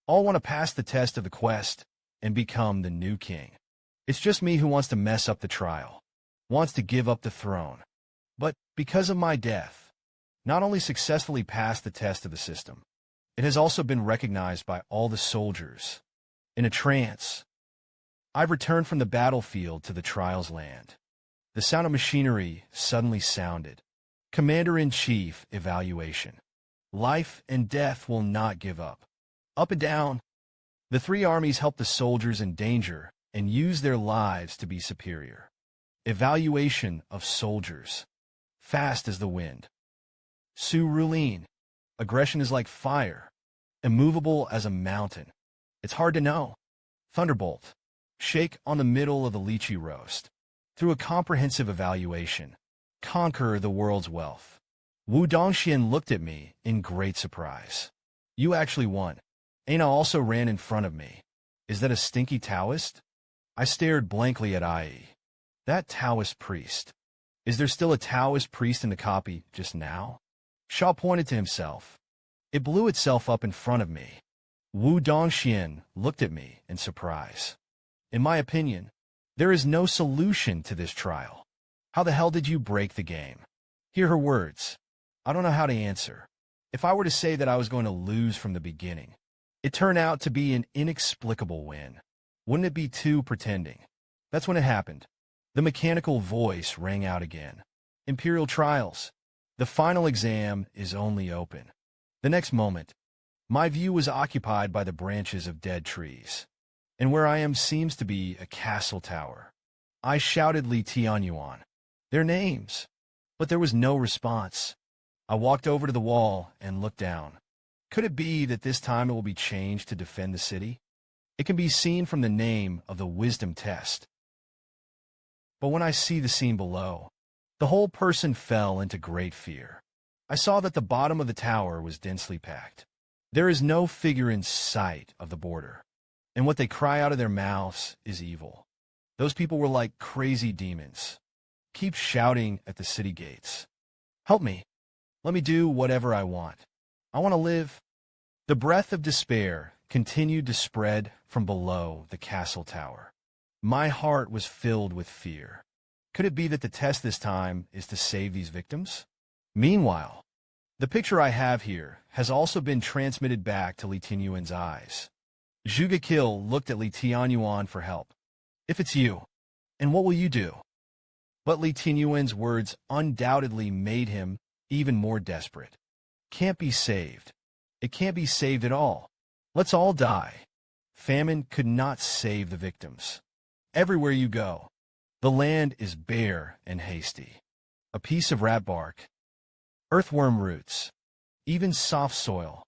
All want to pass the test of the quest and become the new king. It's just me who wants to mess up the trial, wants to give up the throne. But because of my death, not only successfully passed the test of the system, it has also been recognized by all the soldiers. In a trance, I've returned from the battlefield to the trial's land. The sound of machinery suddenly sounded. Commander-in-Chief evaluation. Life and death will not give up. Up and down. The three armies help the soldiers in danger and use their lives to be superior. Evaluation of soldiers. Fast as the wind. Su Rulin. Aggression is like fire. Immovable as a mountain. It's hard to know. Thunderbolt. Shake on the middle of the lychee roast. Through a comprehensive evaluation, conquer the world's wealth. Wu Dongxian looked at me in great surprise. You actually won. Aina also ran in front of me. Is that a stinky Taoist? I stared blankly at Ai. That Taoist priest. Is there still a Taoist priest in the copy just now? Shaw pointed to himself. It blew itself up in front of me. Wu Dongxian looked at me in surprise. In my opinion, there is no solution to this trial. How the hell did you break the game? Hear her words. I don't know how to answer. If I were to say that I was going to lose from the beginning, it turned out to be an inexplicable win. Wouldn't it be too pretending? That's when it happened. The mechanical voice rang out again. Imperial trials. The final exam is only open. The next moment, my view was occupied by the branches of dead trees. And where I am seems to be a castle tower. I shouted Li Tianyuan. Their names. But there was no response. I walked over to the wall and looked down. Could it be that this time it will be changed to defend the city? It can be seen from the name of the wisdom test. But when I see the scene below, the whole person fell into great fear. I saw that the bottom of the tower was densely packed. There is no figure in sight of the border. And what they cry out of their mouths is evil. Those people were like crazy demons. Keep shouting at the city gates. Help me. Let me do whatever I want. I want to live. The breath of despair continued to spread from below the castle tower. My heart was filled with fear. Could it be that the test this time is to save these victims? Meanwhile, the picture I have here has also been transmitted back to Li Tianyuan's eyes. Zhuge Qing looked at Li Tianyuan for help. If it's you, and what will you do? But Li Tianyuan's words undoubtedly made him even more desperate. Can't be saved. It can't be saved at all. Let's all die. Famine could not save the victims. Everywhere you go, the land is bare and hasty. A piece of rat bark, earthworm roots, even soft soil.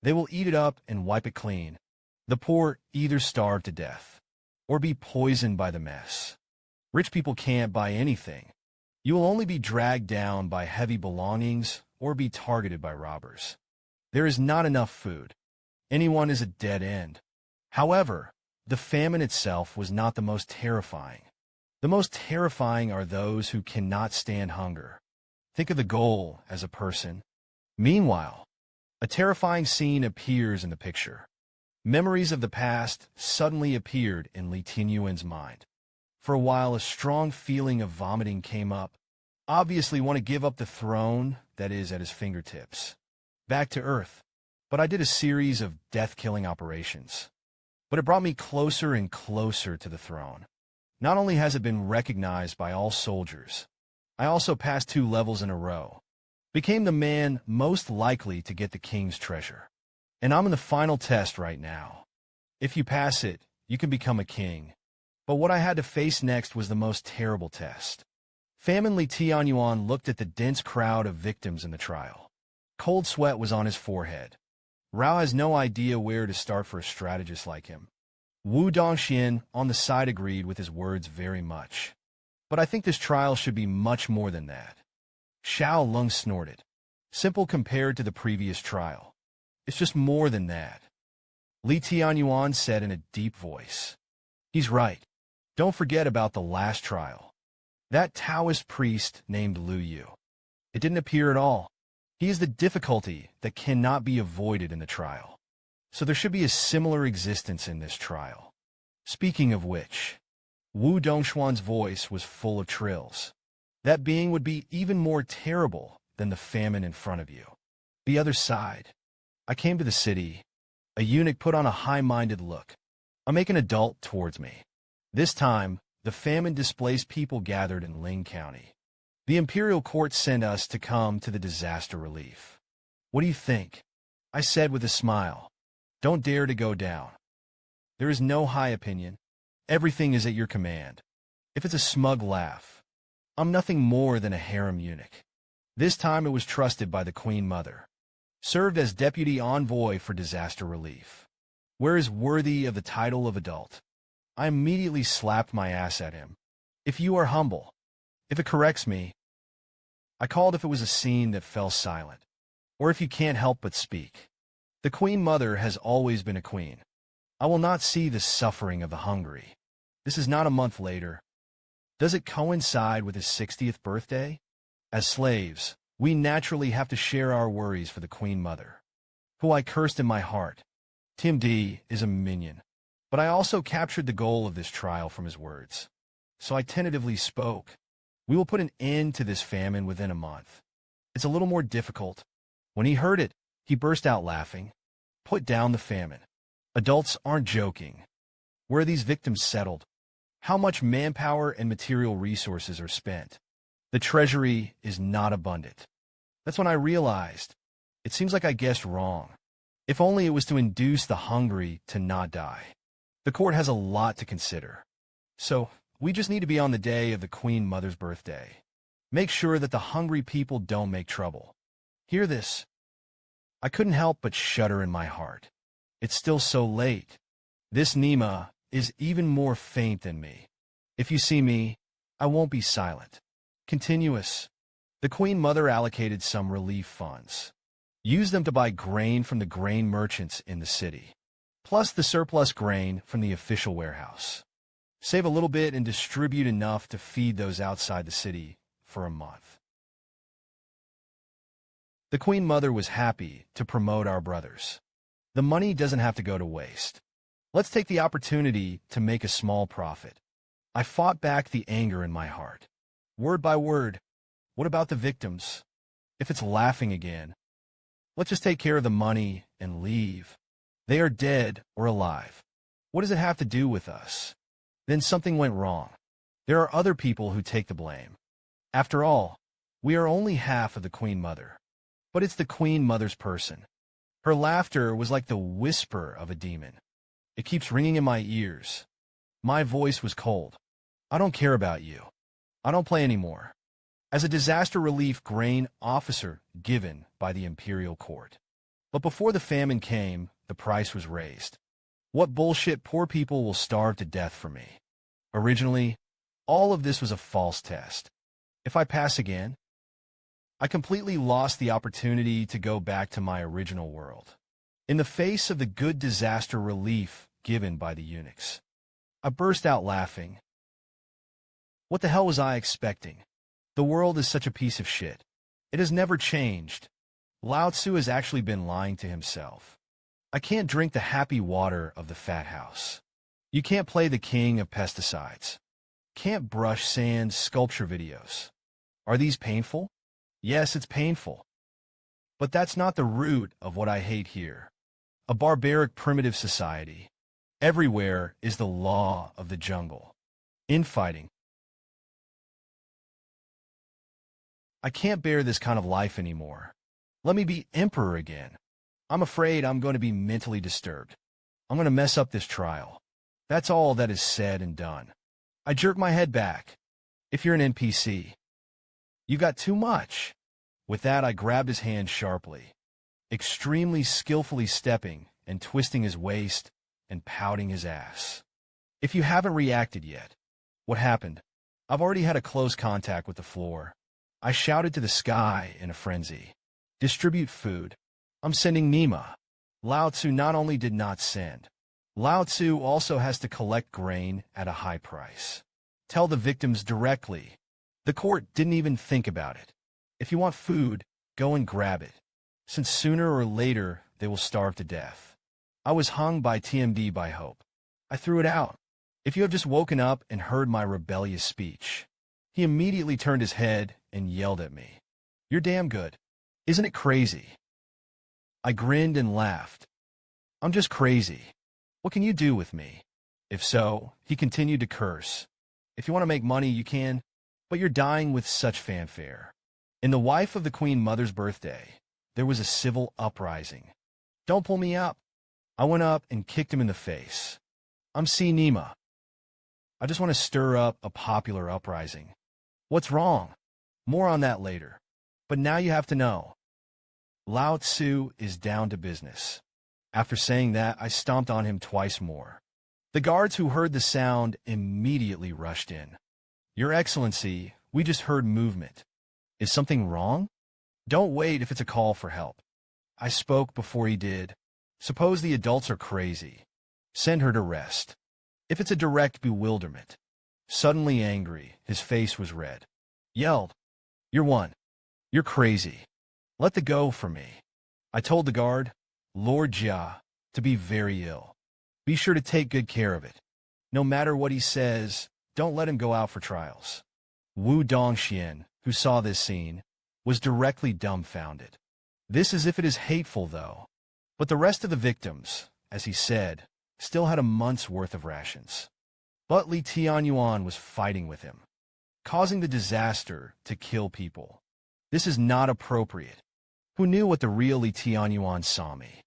They will eat it up and wipe it clean. The poor either starve to death or be poisoned by the mess. Rich people can't buy anything. You will only be dragged down by heavy belongings or be targeted by robbers. There is not enough food. Anyone is a dead end. However, the famine itself was not the most terrifying. The most terrifying are those who cannot stand hunger. Think of the goal as a person. Meanwhile, a terrifying scene appears in the picture. Memories of the past suddenly appeared in Li Tianyuan's mind. For a while, a strong feeling of vomiting came up. Obviously want to give up the throne that is at his fingertips. Back to Earth. But I did a series of death-killing operations. But it brought me closer and closer to the throne. Not only has it been recognized by all soldiers, I also passed 2 levels in a row. Became the man most likely to get the king's treasure. And I'm in the final test right now. If you pass it, you can become a king. But what I had to face next was the most terrible test. Famine Li Tianyuan looked at the dense crowd of victims in the trial. Cold sweat was on his forehead. Rao has no idea where to start for a strategist like him. Wu Dongxian on the side agreed with his words very much. But I think this trial should be much more than that. Xiao Lung snorted. Simple compared to the previous trial. It's just more than that. Li Tianyuan said in a deep voice. He's right. Don't forget about the last trial. That Taoist priest named Lu Yu. It didn't appear at all. He is the difficulty that cannot be avoided in the trial. So there should be a similar existence in this trial. Speaking of which, Wu Dongshuan's voice was full of trills. That being would be even more terrible than the famine in front of you. The other side. I came to the city. A eunuch put on a high-minded look. I make an adult towards me. This time, the famine-displaced people gathered in Ling County. The imperial court sent us to come to the disaster relief. What do you think? I said with a smile. Don't dare to go down. There is no high opinion. Everything is at your command. If it's a smug laugh, I'm nothing more than a harem eunuch. This time it was trusted by the Queen Mother. Served as deputy envoy for disaster relief. Where is worthy of the title of adult? I immediately slapped my ass at him. If you are humble, if it corrects me, I called if it was a scene that fell silent, or if you can't help but speak. The Queen Mother has always been a queen. I will not see the suffering of the hungry. This is not a month later. Does it coincide with his 60th birthday? As slaves, we naturally have to share our worries for the Queen Mother, who I cursed in my heart. Tim D is a minion. But I also captured the goal of this trial from his words. So I tentatively spoke. We will put an end to this famine within a month. It's a little more difficult. When he heard it, he burst out laughing. Put down the famine. Adults aren't joking. Where are these victims settled? How much manpower and material resources are spent? The treasury is not abundant. That's when I realized. It seems like I guessed wrong. If only it was to induce the hungry to not die. The court has a lot to consider. So, we just need to be on the day of the Queen Mother's birthday. Make sure that the hungry people don't make trouble. Hear this? I couldn't help but shudder in my heart. It's still so late. This Nima is even more faint than me. If you see me, I won't be silent. Continuous. The Queen Mother allocated some relief funds. Use them to buy grain from the grain merchants in the city, plus the surplus grain from the official warehouse. Save a little bit and distribute enough to feed those outside the city for a month. The Queen Mother was happy to promote our brothers. The money doesn't have to go to waste. Let's take the opportunity to make a small profit. I fought back the anger in my heart. Word by word, what about the victims? If it's laughing again, let's just take care of the money and leave. They are dead or alive. What does it have to do with us? Then something went wrong. There are other people who take the blame. After all, we are only half of the Queen Mother. But it's the Queen Mother's person. Her laughter was like the whisper of a demon. It keeps ringing in my ears. My voice was cold. I don't care about you. I don't play anymore. As a disaster relief grain officer given by the imperial court. But before the famine came, the price was raised. What bullshit, poor people will starve to death for me. Originally, all of this was a false test. If I pass again, I completely lost the opportunity to go back to my original world. In the face of the good disaster relief given by the eunuchs, I burst out laughing. What the hell was I expecting? The world is such a piece of shit. It has never changed. Lao Tzu has actually been lying to himself. I can't drink the happy water of the fat house. You can't play the king of pesticides. Can't brush sand sculpture videos. Are these painful? Yes, it's painful. But that's not the root of what I hate here. A barbaric primitive society. Everywhere is the law of the jungle. Infighting. I can't bear this kind of life anymore. Let me be emperor again. I'm afraid I'm going to be mentally disturbed. I'm going to mess up this trial. That's all that is said and done. I jerk my head back. If you're an NPC, you got too much. With that, I grabbed his hand sharply, extremely skillfully stepping and twisting his waist and pouting his ass. If you haven't reacted yet, what happened? I've already had a close contact with the floor. I shouted to the sky in a frenzy. Distribute food. I'm sending Nima. Lao Tzu not only did not send. Lao Tzu also has to collect grain at a high price. Tell the victims directly. The court didn't even think about it. If you want food, go and grab it, since sooner or later they will starve to death. I was hung by TMD by hope. I threw it out. If you have just woken up and heard my rebellious speech. He immediately turned his head and yelled at me. You're damn good. Isn't it crazy? I grinned and laughed. I'm just crazy. What can you do with me? If so, he continued to curse. If you want to make money, you can, but you're dying with such fanfare. In the wife of the Queen Mother's birthday, there was a civil uprising. Don't pull me up. I went up and kicked him in the face. I'm C. Nima. I just want to stir up a popular uprising. What's wrong? More on that later. But now you have to know. Lao Tzu is down to business. After saying that, I stomped on him twice more. The guards who heard the sound immediately rushed in. Your Excellency, we just heard movement. Is something wrong? Don't wait if it's a call for help. I spoke before he did. Suppose the adults are crazy. Send her to rest. If it's a direct bewilderment. Suddenly angry, his face was red. Yelled. You're one. You're crazy. Let the go for me. I told the guard, Lord Jia, to be very ill. Be sure to take good care of it. No matter what he says, don't let him go out for trials. Wu Dongxian, who saw this scene, was directly dumbfounded. This is if it is hateful, though. But the rest of the victims, as he said, still had a month's worth of rations. But Li Tianyuan was fighting with him, causing the disaster to kill people. This is not appropriate. Who knew what the real Li Tianyuan saw me?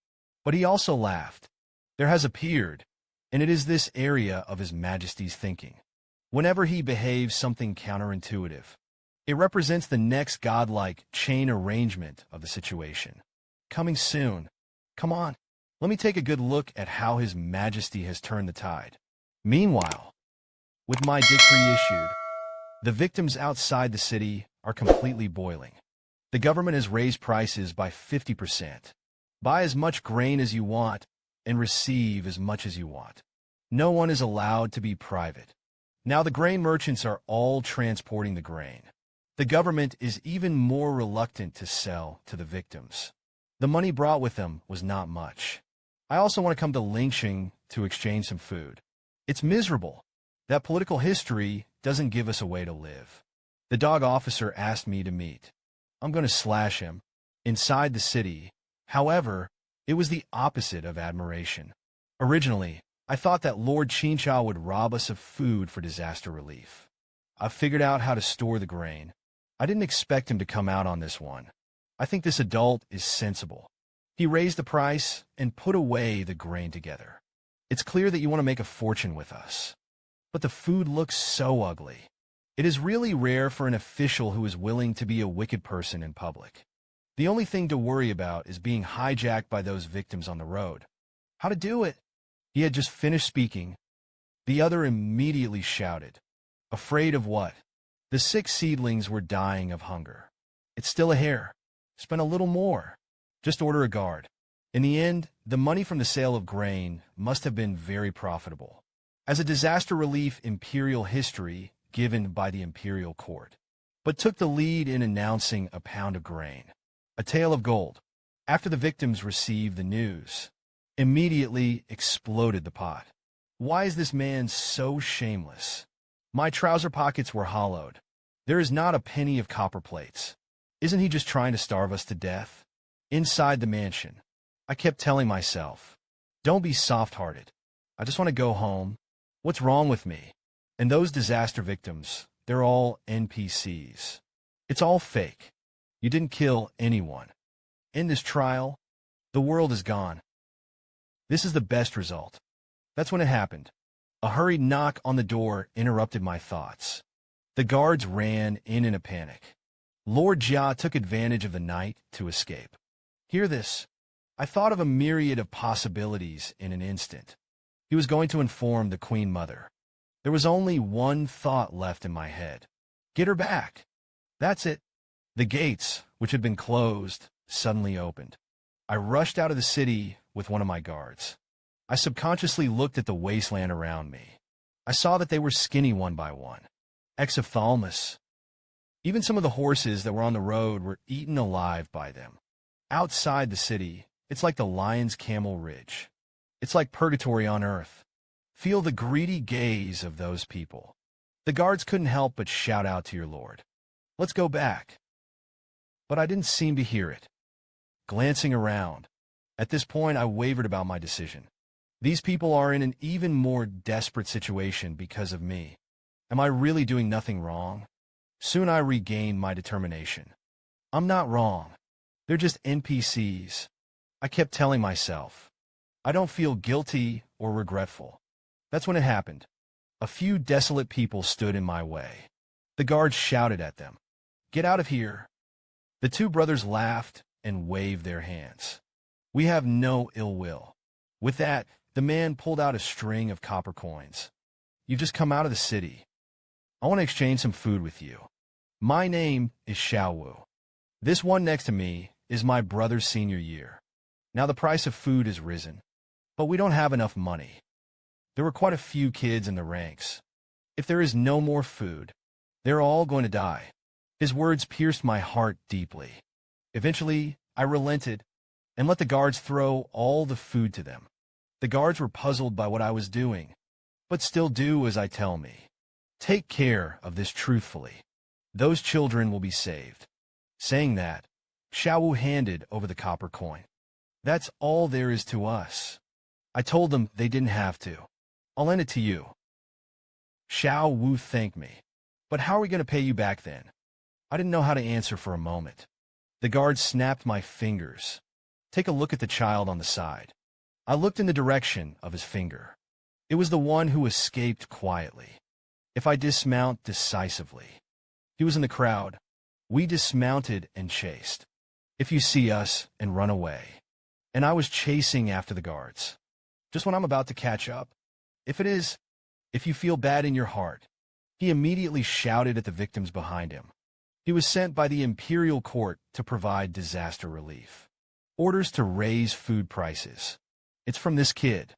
But he also laughed. There has appeared, and it is this area of His Majesty's thinking. Whenever he behaves something counterintuitive, it represents the next godlike chain arrangement of the situation. Coming soon. Come on, let me take a good look at how His Majesty has turned the tide. Meanwhile, with my decree issued, the victims outside the city are completely boiling. The government has raised prices by 50%. Buy as much grain as you want and receive as much as you want. No one is allowed to be private. Now the grain merchants are all transporting the grain. The government is even more reluctant to sell to the victims. The money brought with them was not much. I also want to come to Lingxing to exchange some food. It's miserable. That political history doesn't give us a way to live. The dog officer asked me to meet. I'm going to slash him. Inside the city, however, it was the opposite of admiration. Originally, I thought that Lord Qinchao would rob us of food for disaster relief. I've figured out how to store the grain. I didn't expect him to come out on this one. I think this adult is sensible. He raised the price and put away the grain together. It's clear that you want to make a fortune with us. But the food looks so ugly. It is really rare for an official who is willing to be a wicked person in public. The only thing to worry about is being hijacked by those victims on the road. How to do it? He had just finished speaking. The other immediately shouted. Afraid of what? The 6 seedlings were dying of hunger. It's still a hair. Spend a little more. Just order a guard. In the end, the money from the sale of grain must have been very profitable. As a disaster relief imperial history given by the imperial court, but took the lead in announcing a pound of grain. A tale of gold. After the victims received the news, immediately exploded the pot. Why is this man so shameless? My trouser pockets were hollowed. There is not a penny of copper plates. Isn't he just trying to starve us to death? Inside the mansion, I kept telling myself, don't be soft-hearted. I just want to go home. What's wrong with me? And those disaster victims, they're all NPCs. It's all fake. You didn't kill anyone. In this trial, the world is gone. This is the best result. That's when it happened. A hurried knock on the door interrupted my thoughts. The guards ran in a panic. Lord Jia took advantage of the night to escape. Hear this. I thought of a myriad of possibilities in an instant. He was going to inform the Queen Mother. There was only one thought left in my head. Get her back. That's it. The gates, which had been closed, suddenly opened. I rushed out of the city with one of my guards. I subconsciously looked at the wasteland around me. I saw that they were skinny one by one. Exophthalmos. Even some of the horses that were on the road were eaten alive by them. Outside the city, it's like the Lion's Camel Ridge. It's like purgatory on earth. Feel the greedy gaze of those people. The guards couldn't help but shout out to your lord, "Let's go back." But I didn't seem to hear it. Glancing around, at this point I wavered about my decision. These people are in an even more desperate situation because of me. Am I really doing nothing wrong? Soon I regained my determination. I'm not wrong. They're just NPCs. I kept telling myself. I don't feel guilty or regretful. That's when it happened. A few desolate people stood in my way. The guards shouted at them, "Get out of here." The two brothers laughed and waved their hands. "We have no ill will." With that, the man pulled out a string of copper coins. "You've just come out of the city. I want to exchange some food with you. My name is Xiao Wu. This one next to me is my brother's senior year. Now the price of food has risen, but we don't have enough money." There were quite a few kids in the ranks. "If there is no more food, they're all going to die." His words pierced my heart deeply. Eventually, I relented and let the guards throw all the food to them. The guards were puzzled by what I was doing, but still do as I tell me. Take care of this truthfully. Those children will be saved. Saying that, Xiao Wu handed over the copper coin. "That's all there is to us." I told them they didn't have to. "I'll lend it to you." Xiao Wu thanked me. "But how are we going to pay you back then?" I didn't know how to answer for a moment. The guard snapped my fingers. "Take a look at the child on the side." I looked in the direction of his finger. It was the one who escaped quietly. If I dismount decisively. He was in the crowd. We dismounted and chased. "If you see us," and run away. And I was chasing after the guards. Just when I'm about to catch up. If you feel bad in your heart." He immediately shouted at the victims behind him. He was sent by the imperial court to provide disaster relief. Orders to raise food prices. It's from this kid.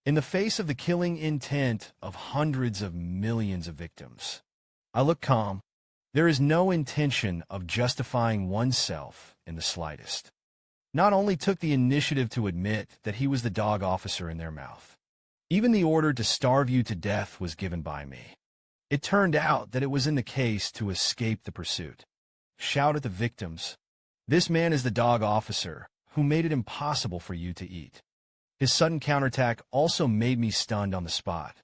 In the face of the killing intent of hundreds of millions of victims. I look calm. There is no intention of justifying oneself in the slightest. Not only took the initiative to admit that he was the dog officer in their mouth. Even the order to starve you to death was given by me. It turned out that it was in the case to escape the pursuit. Shout at the victims. "This man is the dog officer who made it impossible for you to eat." His sudden counterattack also made me stunned on the spot.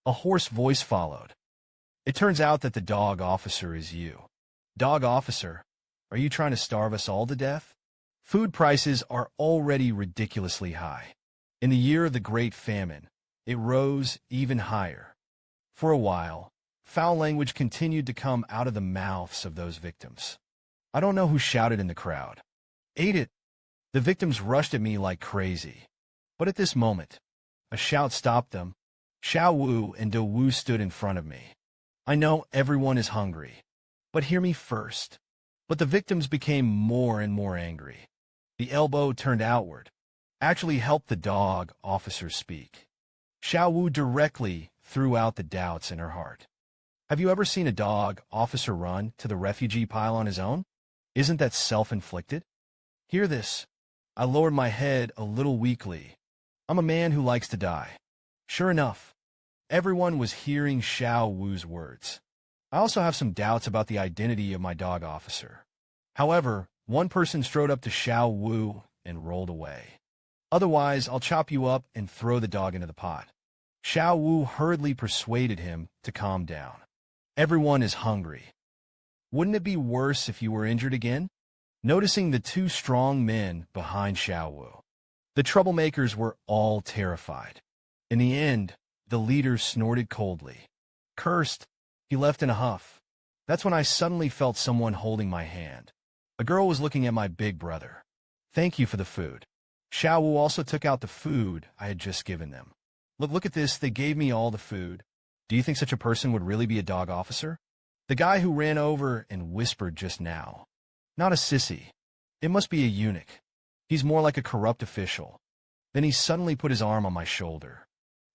A hoarse voice followed. "It turns out that the dog officer is you." "Dog officer? Are you trying to starve us all to death?" Food prices are already ridiculously high. In the year of the Great Famine, it rose even higher. For a while, foul language continued to come out of the mouths of those victims. I don't know who shouted in the crowd. "Ate it!" The victims rushed at me like crazy. But at this moment, a shout stopped them. Xiao Wu and De Wu stood in front of me. I know everyone is hungry, but hear me first. But the victims became more and more angry. The elbow turned outward, actually helped the dog officer speak. Xiao Wu directly threw out the doubts in her heart. "Have you ever seen a dog officer run to the refugee pile on his own? Isn't that self-inflicted? Hear this." I lowered my head a little weakly. I'm a man who likes to die. Sure enough, everyone was hearing Xiao Wu's words. I also have some doubts about the identity of my dog officer. However, one person strode up to Xiao Wu and rolled away. "Otherwise, I'll chop you up and throw the dog into the pot." Xiao Wu hurriedly persuaded him to calm down. "Everyone is hungry. Wouldn't it be worse if you were injured again?" Noticing the two strong men behind Xiao Wu. The troublemakers were all terrified. In the end, the leader snorted coldly. "Cursed," he left in a huff. That's when I suddenly felt someone holding my hand. A girl was looking at my big brother. "Thank you for the food." Xiao Wu also took out the food I had just given them. Look at this, they gave me all the food. Do you think such a person would really be a dog officer?" The guy who ran over and whispered just now. "Not a sissy. It must be a eunuch. He's more like a corrupt official." Then he suddenly put his arm on my shoulder.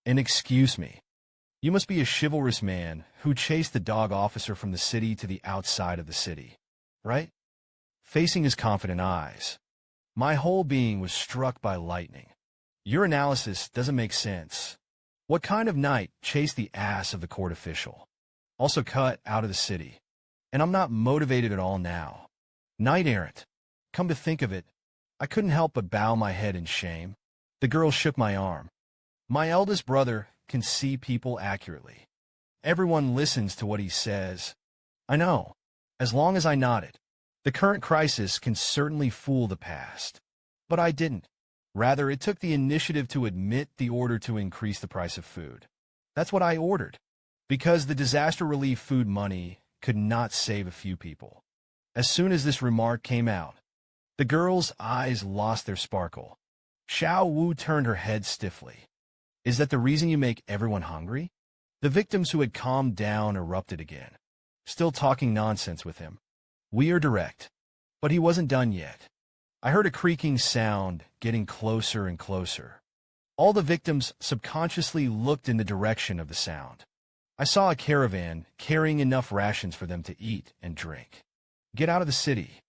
"And excuse me. You must be a chivalrous man who chased the dog officer from the city to the outside of the city, right?" Facing his confident eyes, my whole being was struck by lightning. Your analysis doesn't make sense. What kind of knight chased the ass of the court official? Also cut out of the city. And I'm not motivated at all now. Knight errant. Come to think of it, I couldn't help but bow my head in shame. The girl shook my arm. My eldest brother can see people accurately. Everyone listens to what he says. I know. As long as I nodded. The current crisis can certainly fool the past. But I didn't. Rather, it took the initiative to admit the order to increase the price of food. That's what I ordered. Because the disaster relief food money could not save a few people. As soon as this remark came out, the girl's eyes lost their sparkle. Xiao Wu turned her head stiffly. Is that the reason you make everyone hungry? The victims who had calmed down erupted again, still talking nonsense with him. We are direct. But he wasn't done yet. I heard a creaking sound getting closer and closer. All the victims subconsciously looked in the direction of the sound. I saw a caravan carrying enough rations for them to eat and drink. Get out of the city.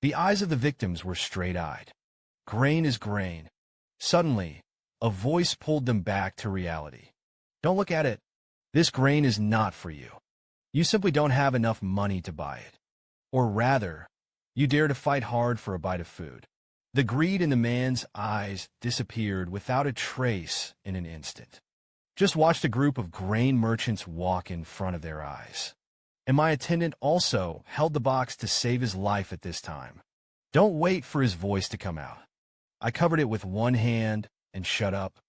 The eyes of the victims were straight-eyed. Grain is grain. Suddenly, a voice pulled them back to reality. Don't look at it. This grain is not for you. You simply don't have enough money to buy it. Or rather, you dare to fight hard for a bite of food. The greed in the man's eyes disappeared without a trace in an instant. Just watched a group of grain merchants walk in front of their eyes. And my attendant also held the box to save his life at this time. Don't wait for his voice to come out. I covered it with one hand and shut up,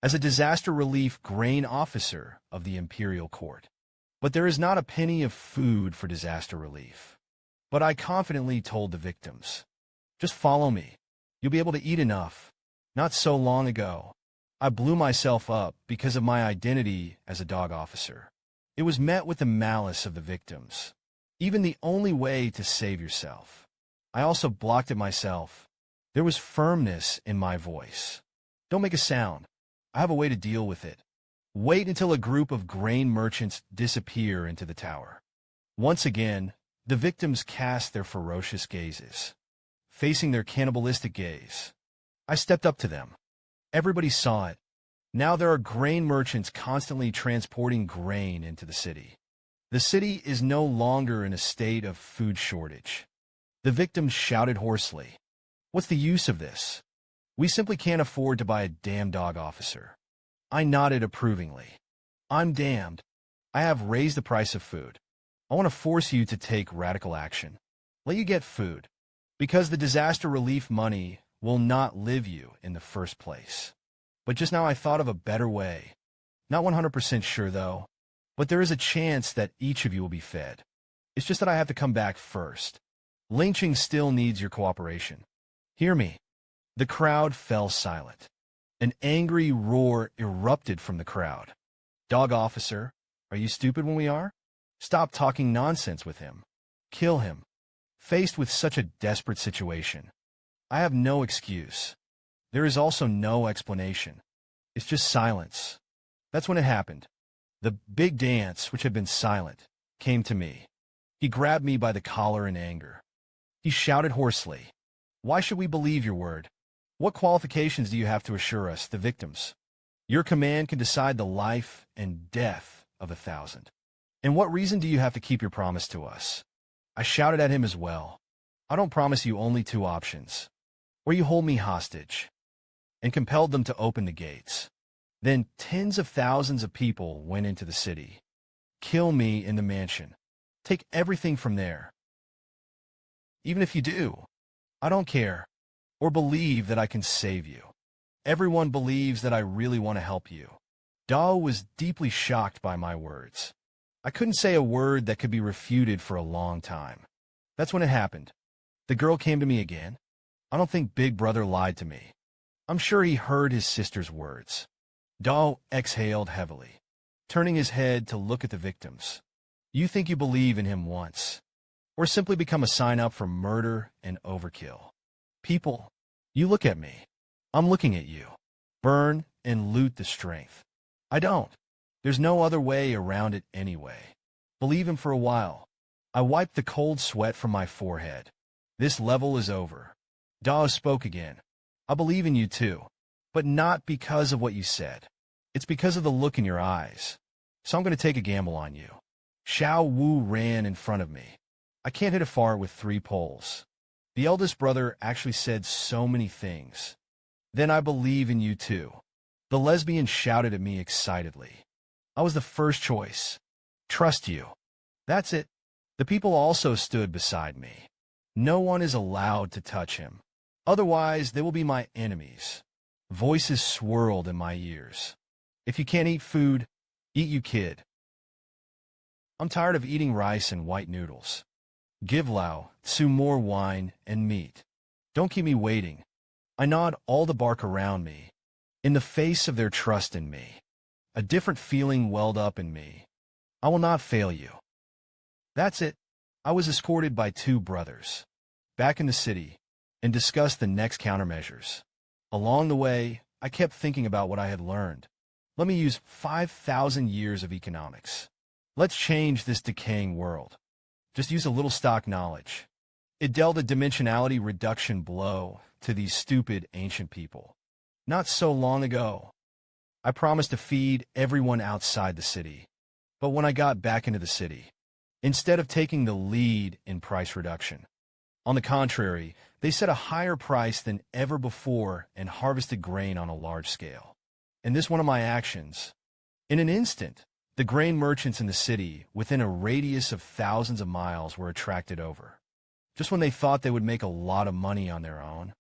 as a disaster relief grain officer of the imperial court. But there is not a penny of food for disaster relief. But I confidently told the victims, just follow me. You'll be able to eat enough. Not so long ago, I blew myself up because of my identity as a dog officer. It was met with the malice of the victims. Even the only way to save yourself. I also blocked it myself. There was firmness in my voice. Don't make a sound. I have a way to deal with it. Wait until a group of grain merchants disappear into the tower. Once again, the victims cast their ferocious gazes, facing their cannibalistic gaze. I stepped up to them. Everybody saw it. Now there are grain merchants constantly transporting grain into the city. The city is no longer in a state of food shortage. The victims shouted hoarsely. What's the use of this? We simply can't afford to buy a damn dog officer. I nodded approvingly. I'm damned. I have raised the price of food. I want to force you to take radical action. Let you get food. Because the disaster relief money will not live you in the first place. But just now I thought of a better way. Not 100% sure, though. But there is a chance that each of you will be fed. It's just that I have to come back first. Lynching still needs your cooperation. Hear me. The crowd fell silent. An angry roar erupted from the crowd. Dog officer, are you stupid when we are? Stop talking nonsense with him. Kill him. Faced with such a desperate situation, I have no excuse. There is also no explanation. It's just silence. That's when it happened. The big dance, which had been silent, came to me. He grabbed me by the collar in anger. He shouted hoarsely, "Why should we believe your word? What qualifications do you have to assure us, the victims? Your command can decide the life and death of 1,000. And what reason do you have to keep your promise to us?" I shouted at him as well. I don't promise you only 2 options. Or you hold me hostage. And compelled them to open the gates. Then tens of thousands of people went into the city. Kill me in the mansion. Take everything from there. Even if you do, I don't care. Or believe that I can save you. Everyone believes that I really want to help you. Dao was deeply shocked by my words. I couldn't say a word that could be refuted for a long time. That's when it happened. The girl came to me again. I don't think Big Brother lied to me. I'm sure he heard his sister's words. Dao exhaled heavily, turning his head to look at the victims. You think you believe in him once, or simply become a sign-up for murder and overkill. People, you look at me. I'm looking at you. Burn and loot the strength. I don't. There's no other way around it anyway. Believe him for a while. I wiped the cold sweat from my forehead. This level is over. Dao spoke again. I believe in you too. But not because of what you said. It's because of the look in your eyes. So I'm going to take a gamble on you. Xiao Wu ran in front of me. I can't hit a fart with 3 poles. The eldest brother actually said so many things. Then I believe in you too. The lesbian shouted at me excitedly. I was the first choice. Trust you. That's it. The people also stood beside me. No one is allowed to touch him. Otherwise, they will be my enemies. Voices swirled in my ears. If you can't eat food, eat you kid. I'm tired of eating rice and white noodles. Give Lao, Tsu more wine and meat. Don't keep me waiting. I gnawed all the bark around me. In the face of their trust in me, a different feeling welled up in me. I will not fail you. That's it. I was escorted by 2 brothers. Back in the city, and discussed the next countermeasures. Along the way, I kept thinking about what I had learned. Let me use 5,000 years of economics. Let's change this decaying world. Just use a little stock knowledge. It dealt a dimensionality reduction blow to these stupid ancient people. Not so long ago, I promised to feed everyone outside the city. But when I got back into the city, instead of taking the lead in price reduction, on the contrary, they set a higher price than ever before and harvested grain on a large scale. And this one of my actions. In an instant, the grain merchants in the city, within a radius of thousands of miles, were attracted over. Just when they thought they would make a lot of money on their own,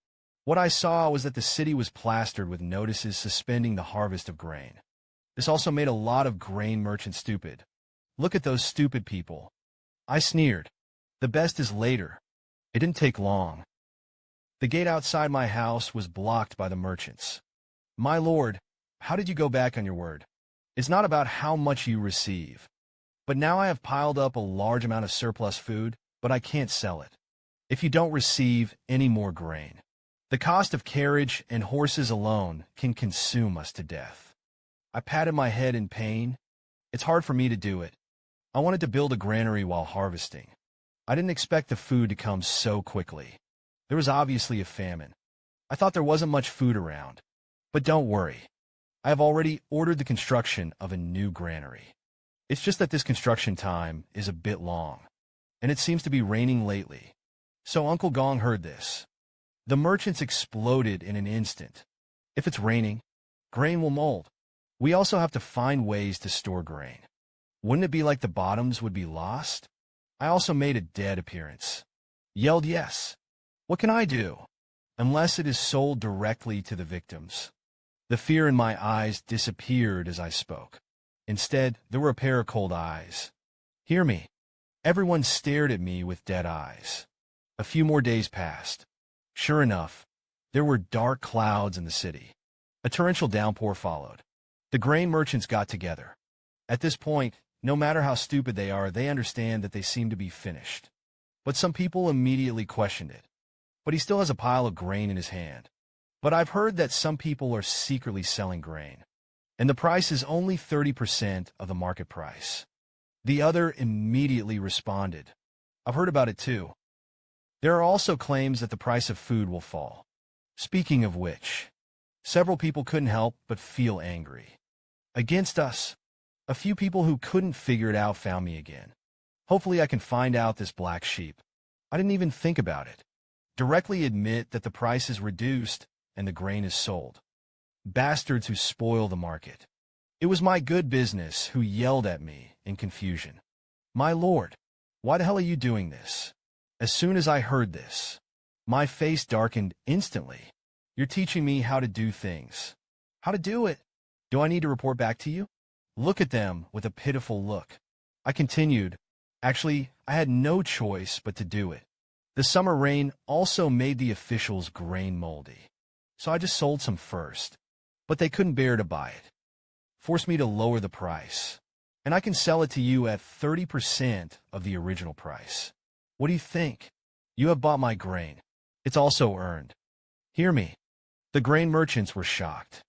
what I saw was that the city was plastered with notices suspending the harvest of grain. This also made a lot of grain merchants stupid. Look at those stupid people. I sneered. The best is later. It didn't take long. The gate outside my house was blocked by the merchants. My lord, how did you go back on your word? It's not about how much you receive. But now I have piled up a large amount of surplus food, but I can't sell it. If you don't receive any more grain, the cost of carriage and horses alone can consume us to death. I patted my head in pain. It's hard for me to do it. I wanted to build a granary while harvesting. I didn't expect the food to come so quickly. There was obviously a famine. I thought there wasn't much food around. But don't worry. I have already ordered the construction of a new granary. It's just that this construction time is a bit long, and it seems to be raining lately. So Uncle Gong heard this. The merchants exploded in an instant. If it's raining, grain will mold. We also have to find ways to store grain. Wouldn't it be like the bottoms would be lost? I also made a dead appearance. Yelled yes. What can I do? Unless it is sold directly to the victims. The fear in my eyes disappeared as I spoke. Instead, there were a pair of cold eyes. Hear me. Everyone stared at me with dead eyes. A few more days passed. Sure enough, there were dark clouds in the city. A torrential downpour followed. The grain merchants got together. At this point, no matter how stupid they are, they understand that they seem to be finished. But some people immediately questioned it. But he still has a pile of grain in his hand. But I've heard that some people are secretly selling grain, and the price is only 30% of the market price. The other immediately responded. I've heard about it too. There are also claims that the price of food will fall. Speaking of which, several people couldn't help but feel angry. Against us. A few people who couldn't figure it out found me again. Hopefully I can find out this black sheep. I didn't even think about it. Directly admit that the price is reduced and the grain is sold. Bastards who spoil the market. It was my good business who yelled at me in confusion. My lord, why the hell are you doing this? As soon as I heard this, my face darkened instantly. You're teaching me how to do things. How to do it? Do I need to report back to you? Look at them with a pitiful look. I continued. Actually, I had no choice but to do it. The summer rain also made the officials grain moldy. So I just sold some first. But they couldn't bear to buy it. Forced me to lower the price. And I can sell it to you at 30% of the original price. What do you think? You have bought my grain. It's also earned. Hear me. The grain merchants were shocked.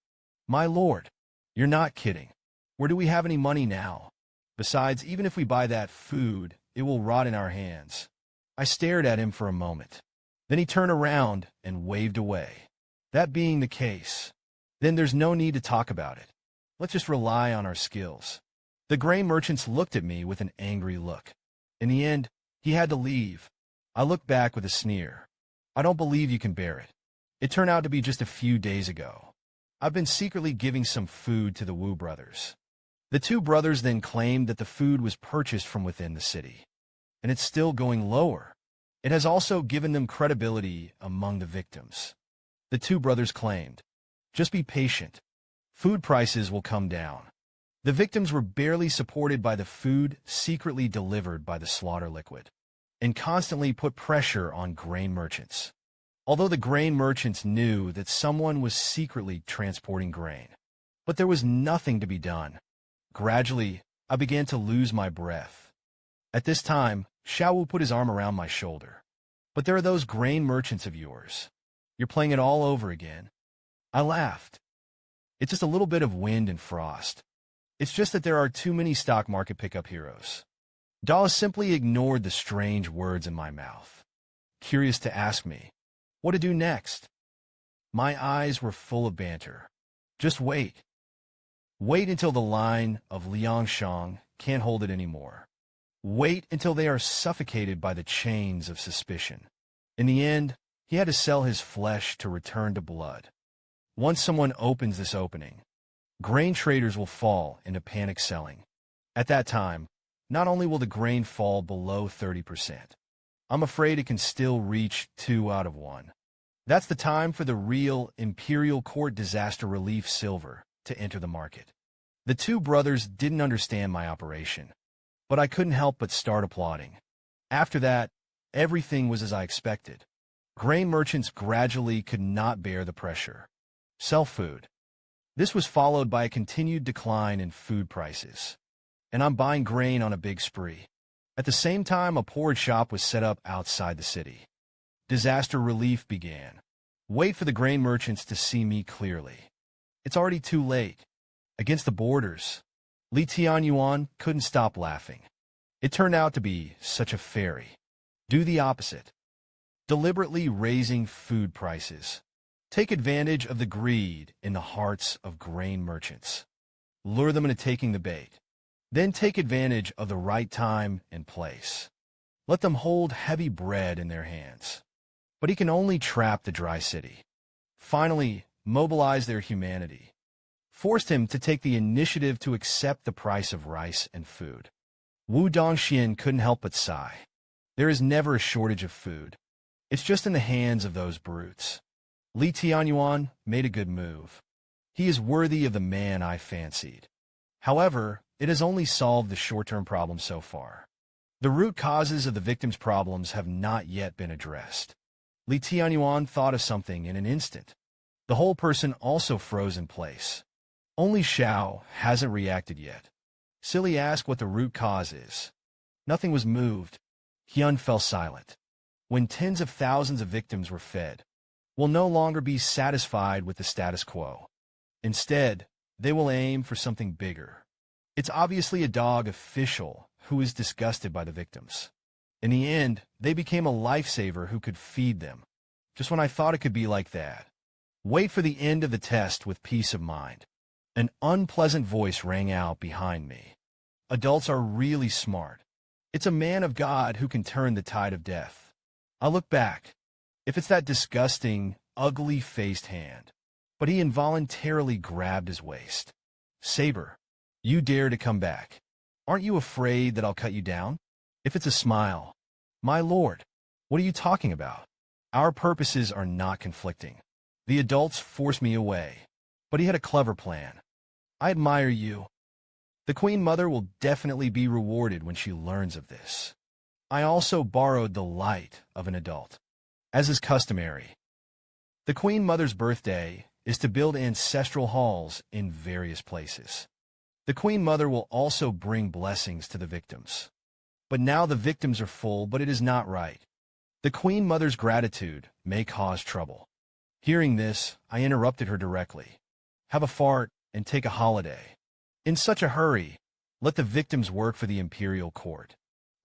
My lord, you're not kidding. Where do we have any money now? Besides, even if we buy that food, it will rot in our hands. I stared at him for a moment. Then he turned around and waved away. That being the case, then there's no need to talk about it. Let's just rely on our skills. The grain merchants looked at me with an angry look. In the end, he had to leave. I looked back with a sneer. I don't believe you can bear it. It turned out to be just a few days ago. I've been secretly giving some food to the Wu brothers. The two brothers then claimed that the food was purchased from within the city. And it's still going lower. It has also given them credibility among the victims. The two brothers claimed, just be patient. Food prices will come down. The victims were barely supported by the food secretly delivered by the slaughter liquid, and constantly put pressure on grain merchants. Although the grain merchants knew that someone was secretly transporting grain, but there was nothing to be done. Gradually, I began to lose my breath. At this time, Xiao put his arm around my shoulder. But there are those grain merchants of yours. You're playing it all over again. I laughed. It's just a little bit of wind and frost. It's just that there are too many stock market pickup heroes. Dawes simply ignored the strange words in my mouth, curious to ask me what to do next. My eyes were full of banter. Just wait. Wait until the line of Xiang can't hold it anymore. Wait until they are suffocated by the chains of suspicion. In the end, he had to sell his flesh to return to blood. Once someone opens this opening, grain traders will fall into panic selling. At that time, not only will the grain fall below 30%, I'm afraid it can still reach 2 out of 1. That's the time for the real Imperial Court disaster relief silver to enter the market. The two brothers didn't understand my operation, but I couldn't help but start applauding. After that, everything was as I expected. Grain merchants gradually could not bear the pressure. Sell food. This was followed by a continued decline in food prices. And I'm buying grain on a big spree. At the same time, a porridge shop was set up outside the city. Disaster relief began. Wait for the grain merchants to see me clearly. It's already too late. Against the borders, Li Tianyuan couldn't stop laughing. It turned out to be such a fairy. Do the opposite. Deliberately raising food prices. Take advantage of the greed in the hearts of grain merchants. Lure them into taking the bait. Then take advantage of the right time and place. Let them hold heavy bread in their hands. But he can only trap the dry city. Finally, mobilize their humanity. Forced him to take the initiative to accept the price of rice and food. Wu Dongxian couldn't help but sigh. There is never a shortage of food. It's just in the hands of those brutes. Li Tianyuan made a good move. He is worthy of the man I fancied. However, it has only solved the short-term problem so far. The root causes of the victim's problems have not yet been addressed. Li Tianyuan thought of something in an instant. The whole person also froze in place. Only Xiao hasn't reacted yet. Silly asked what the root cause is. Nothing was moved. Qian fell silent. When tens of thousands of victims were fed, will no longer be satisfied with the status quo. Instead, they will aim for something bigger. It's obviously a dog official who is disgusted by the victims. In the end, they became a lifesaver who could feed them. Just when I thought it could be like that. Wait for the end of the test with peace of mind. An unpleasant voice rang out behind me. Adults are really smart. It's a man of God who can turn the tide of death. I look back. If it's that disgusting, ugly-faced hand. But he involuntarily grabbed his waist. Saber, you dare to come back. Aren't you afraid that I'll cut you down? If it's a smile. My lord, what are you talking about? Our purposes are not conflicting. The adults forced me away. But he had a clever plan. I admire you. The Queen Mother will definitely be rewarded when she learns of this. I also borrowed the light of an adult, as is customary. The Queen Mother's birthday is to build ancestral halls in various places. The Queen Mother will also bring blessings to the victims. But now the victims are full, but it is not right. The Queen Mother's gratitude may cause trouble. Hearing this, I interrupted her directly. Have a fart and take a holiday. In such a hurry, let the victims work for the imperial court.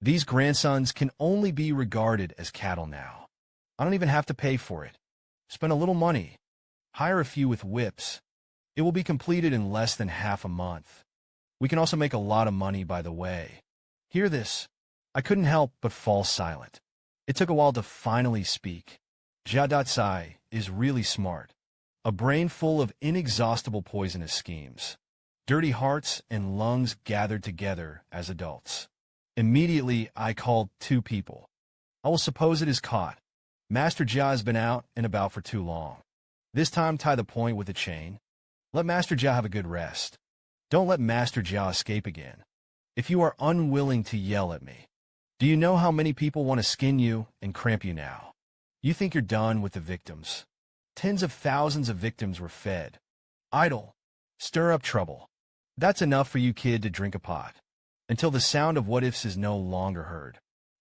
These grandsons can only be regarded as cattle now. I don't even have to pay for it. Spend a little money. Hire a few with whips. It will be completed in less than half a month. We can also make a lot of money, by the way. Hear this. I couldn't help but fall silent. It took a while to finally speak. Jia Sai is really smart. A brain full of inexhaustible poisonous schemes. Dirty hearts and lungs gathered together as adults. Immediately, I called 2 people. I will suppose it is caught. Master Jia has been out and about for too long. This time, tie the point with a chain. Let Master Jia have a good rest. Don't let Master Jia escape again. If you are unwilling to yell at me, do you know how many people want to skin you and cramp you now? You think you're done with the victims. Tens of thousands of victims were fed. Idle. Stir up trouble. That's enough for you, kid, to drink a pot. Until the sound of what-ifs is no longer heard.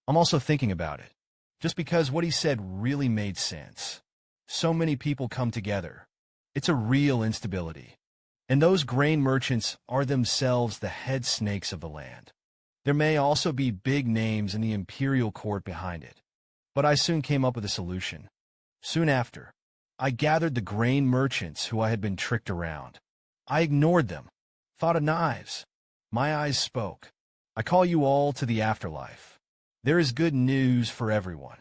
I'm also thinking about it. Just because what he said really made sense. So many people come together. It's a real instability. And those grain merchants are themselves the head snakes of the land. There may also be big names in the imperial court behind it. But I soon came up with a solution. Soon after, I gathered the grain merchants who I had been tricked around. I ignored them. Thought of knives. My eyes spoke. I call you all to the afterlife. There is good news for everyone.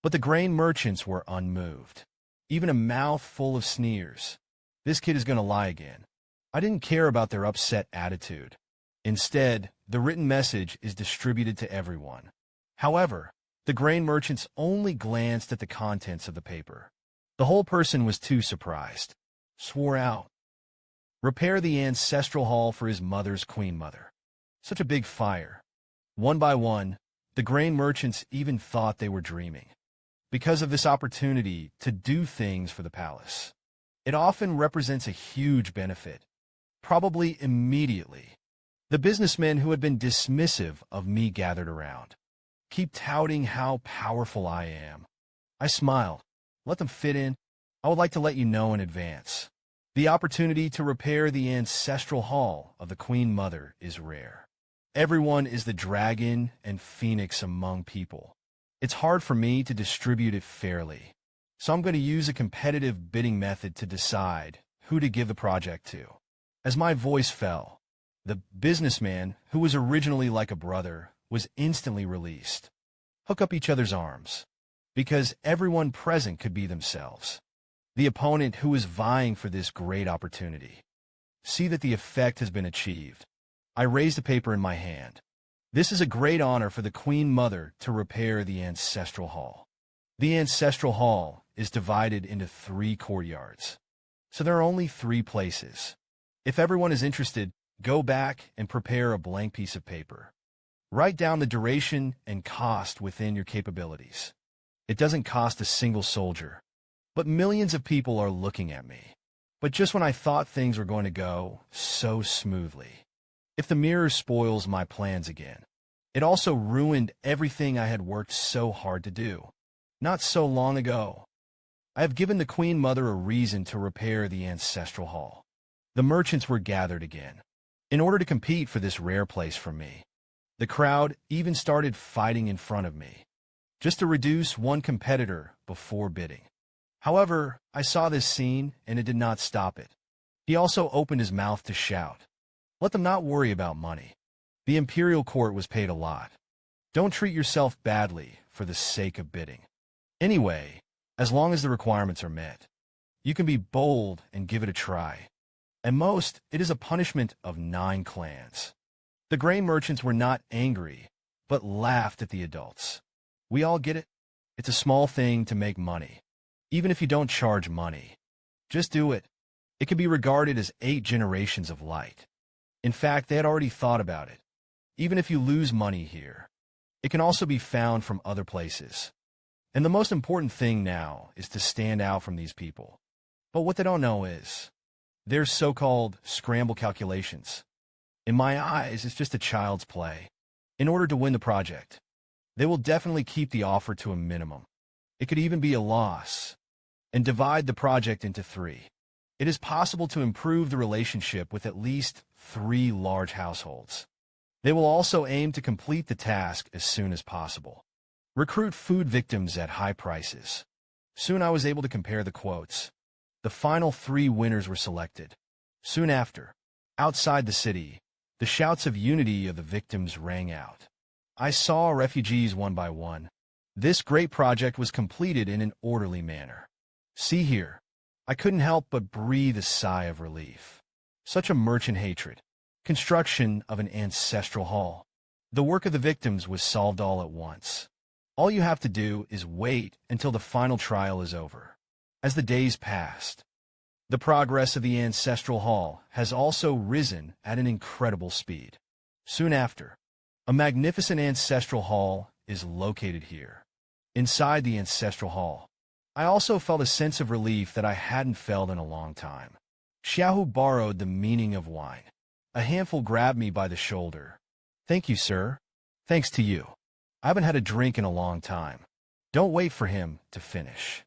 But the grain merchants were unmoved. Even a mouth full of sneers. This kid is going to lie again. I didn't care about their upset attitude. Instead, the written message is distributed to everyone. However, the grain merchants only glanced at the contents of the paper. The whole person was too surprised. Swore out. Repair the ancestral hall for his mother's queen mother. Such a big fire. One by one, the grain merchants even thought they were dreaming. Because of this opportunity to do things for the palace. It often represents a huge benefit. Probably immediately. The businessmen who had been dismissive of me gathered around. Keep touting how powerful I am. I smiled. Let them fit in. I would like to let you know in advance. The opportunity to repair the ancestral hall of the Queen Mother is rare. Everyone is the dragon and phoenix among people. It's hard for me to distribute it fairly. So I'm going to use a competitive bidding method to decide who to give the project to. As my voice fell, the businessman, who was originally like a brother, was instantly released. Hook up each other's arms. Because everyone present could be themselves. The opponent who is vying for this great opportunity. See that the effect has been achieved. I raised a paper in my hand. This is a great honor for the Queen Mother to repair the ancestral hall. The ancestral hall is divided into 3 courtyards. So there are only 3 places. If everyone is interested, go back and prepare a blank piece of paper. Write down the duration and cost within your capabilities. It doesn't cost a single soldier. But millions of people are looking at me. But just when I thought things were going to go so smoothly. If the mirror spoils my plans again, it also ruined everything I had worked so hard to do. Not so long ago. I have given the Queen Mother a reason to repair the ancestral hall. The merchants were gathered again. In order to compete for this rare place for me. The crowd even started fighting in front of me. Just to reduce one competitor before bidding. However, I saw this scene, and it did not stop it. He also opened his mouth to shout. Let them not worry about money. The imperial court was paid a lot. Don't treat yourself badly for the sake of bidding. Anyway, as long as the requirements are met, you can be bold and give it a try. At most, it is a punishment of 9 clans. The grain merchants were not angry, but laughed at the adults. We all get it. It's a small thing to make money. Even if you don't charge money, just do it. It can be regarded as 8 generations of light. In fact, they had already thought about it. Even if you lose money here, it can also be found from other places. And the most important thing now is to stand out from these people. But what they don't know is, their so-called scramble calculations. In my eyes, it's just a child's play. In order to win the project, they will definitely keep the offer to a minimum. It could even be a loss. And divide the project into 3. It is possible to improve the relationship with at least 3 large households. They will also aim to complete the task as soon as possible. Recruit food victims at high prices. Soon I was able to compare the quotes. The final 3 winners were selected. Soon after, outside the city, the shouts of unity of the victims rang out. I saw refugees one by one. This great project was completed in an orderly manner. See here. I couldn't help but breathe a sigh of relief. Such a merchant hatred. Construction of an ancestral hall. The work of the victims was solved all at once. All you have to do is wait until the final trial is over. As the days passed, the progress of the ancestral hall has also risen at an incredible speed. Soon after, a magnificent ancestral hall is located here. Inside the ancestral hall, I also felt a sense of relief that I hadn't felt in a long time. Xiaohu borrowed the meaning of wine. A handful grabbed me by the shoulder. Thank you, sir. Thanks to you. I haven't had a drink in a long time. Don't wait for him to finish.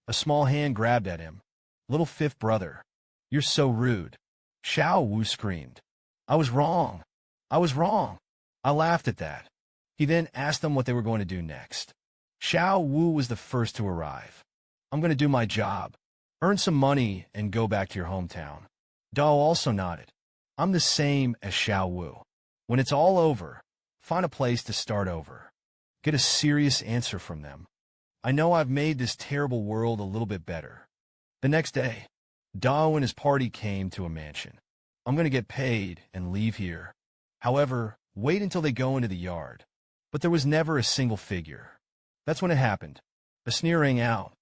A small hand grabbed at him. Little fifth brother. You're so rude. Xiao Wu screamed. I was wrong. I was wrong. I laughed at that. He then asked them what they were going to do next. Xiao Wu was the first to arrive. I'm going to do my job. Earn some money and go back to your hometown. Dao also nodded. I'm the same as Xiao Wu. When it's all over, find a place to start over. Get a serious answer from them. I know I've made this terrible world a little bit better. The next day, Dao and his party came to a mansion. I'm going to get paid and leave here. However, wait until they go into the yard. But there was never a single figure. That's when it happened. A sneer rang out.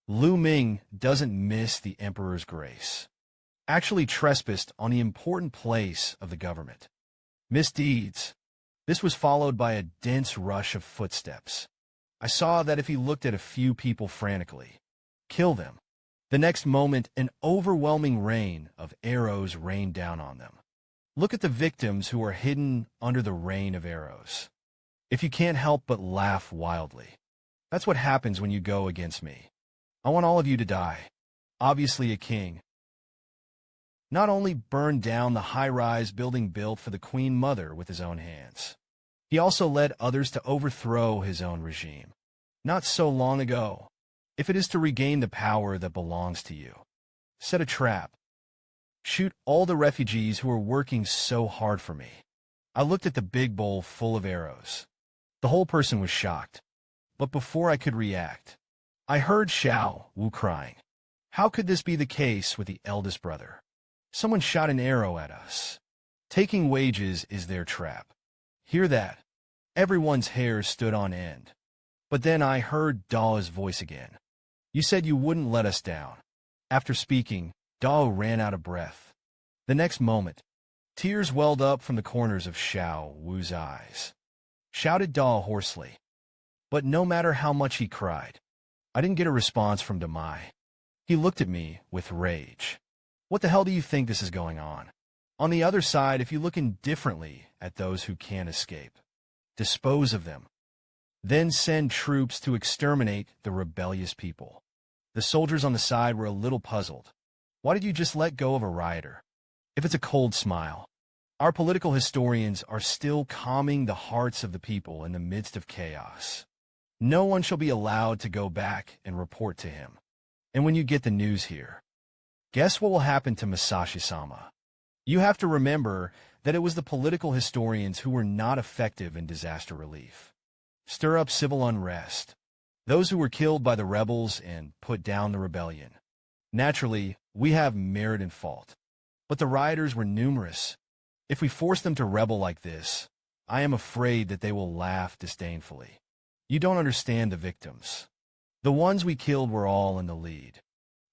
Lu Ming doesn't miss the emperor's grace. Actually trespassed on the important place of the government. Misdeeds. This was followed by a dense rush of footsteps. I saw that if he looked at a few people frantically, kill them. The next moment, an overwhelming rain of arrows rained down on them. Look at the victims who are hidden under the rain of arrows. If you can't help but laugh wildly. That's what happens when you go against me. I want all of you to die. Obviously a king. Not only burned down the high-rise building built for the Queen Mother with his own hands, he also led others to overthrow his own regime. Not so long ago, if it is to regain the power that belongs to you, set a trap. Shoot all the refugees who are working so hard for me. I looked at the big bowl full of arrows. The whole person was shocked. But before I could react, I heard Xiao Wu crying. How could this be the case with the eldest brother? Someone shot an arrow at us. Taking wages is their trap. Hear that? Everyone's hair stood on end. But then I heard Dao's voice again. You said you wouldn't let us down. After speaking, Dao ran out of breath. The next moment, tears welled up from the corners of Xiao Wu's eyes. Shouted Dao hoarsely. But no matter how much he cried, I didn't get a response from Demai. He looked at me with rage. What the hell do you think this is going on? On the other side, if you look indifferently at those who can't escape, dispose of them. Then send troops to exterminate the rebellious people. The soldiers on the side were a little puzzled. Why did you just let go of a rioter? If it's a cold smile. Our political historians are still calming the hearts of the people in the midst of chaos. No one shall be allowed to go back and report to him. And when you get the news here, guess what will happen to Masashi-sama? You have to remember that it was the political historians who were not effective in disaster relief. Stir up civil unrest. Those who were killed by the rebels and put down the rebellion. Naturally, we have merit and fault. But the rioters were numerous. If we force them to rebel like this, I am afraid that they will laugh disdainfully. You don't understand the victims. The ones we killed were all in the lead.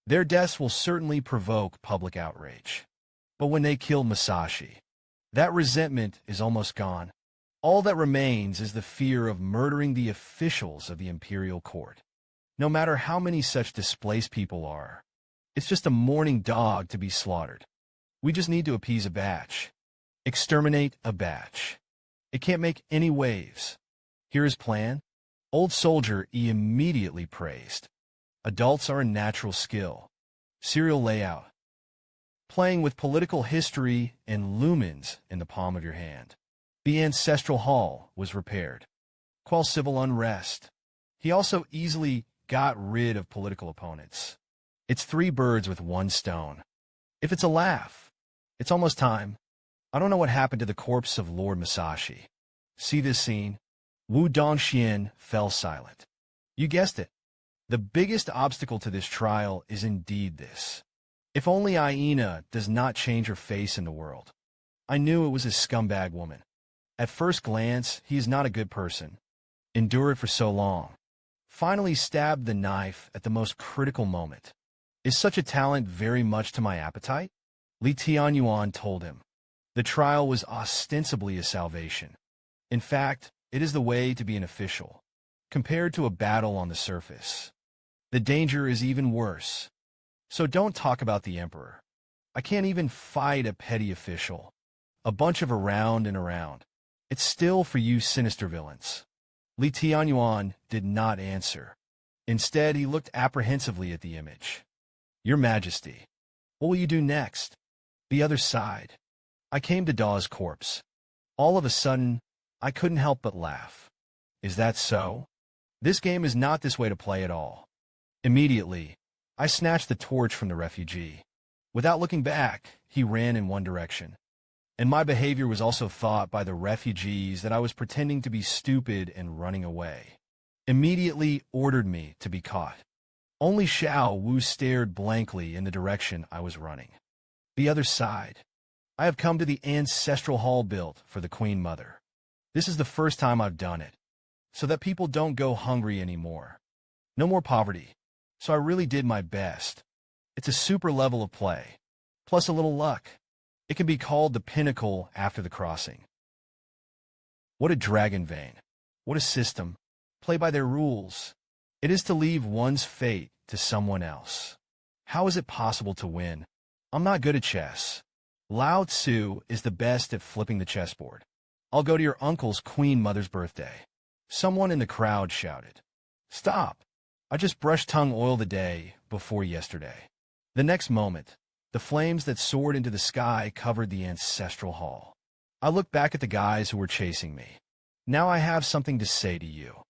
Their deaths will certainly provoke public outrage. But when they killed Masashi, that resentment is almost gone. All that remains is the fear of murdering the officials of the imperial court. No matter how many such displaced people are, it's just a mourning dog to be slaughtered. We just need to appease a batch. Exterminate a batch. It can't make any waves. Here is plan. Old soldier E immediately praised. Adults are a natural skill. Serial layout. Playing with political history and lumens in the palm of your hand. The ancestral hall was repaired. Quell civil unrest. He also easily got rid of political opponents. It's 3 birds with 1 stone. If it's a laugh, It's almost time. I don't know what happened to the corpse of Lord Masashi. See this scene? Wu Dongxian fell silent. You guessed it. The biggest obstacle to this trial is indeed this. If only Aina does not change her face in the world. I knew it was a scumbag woman. At first glance, he is not a good person. Endure it for so long. Finally stabbed the knife at the most critical moment. Is such a talent very much to my appetite? Li Tianyuan told him. The trial was ostensibly a salvation. In fact, it is the way to be an official. Compared to a battle on the surface, the danger is even worse. So don't talk about the emperor. I can't even fight a petty official. A bunch of around and around. It's still for you sinister villains. Li Tianyuan did not answer. Instead, he looked apprehensively at the image. Your Majesty, what will you do next? The other side. I came to Da's corpse. All of a sudden, I couldn't help but laugh. Is that so? This game is not this way to play at all. Immediately, I snatched the torch from the refugee. Without looking back, he ran in one direction. And my behavior was also thought by the refugees that I was pretending to be stupid and running away. Immediately ordered me to be caught. Only Xiao Wu stared blankly in the direction I was running. The other side. I have come to the ancestral hall built for the Queen Mother. This is the first time I've done it, so that people don't go hungry anymore. No more poverty. So I really did my best. It's a super level of play, plus a little luck. It can be called the pinnacle after the crossing. What a dragon vein. What a system. Play by their rules. It is to leave one's fate to someone else. How is it possible to win? I'm not good at chess. Lao Tzu is the best at flipping the chessboard. I'll go to your uncle's Queen Mother's birthday. Someone in the crowd shouted. Stop. I just brushed tongue oil the day before yesterday. The next moment, the flames that soared into the sky covered the ancestral hall. I looked back at the guys who were chasing me. Now I have something to say to you.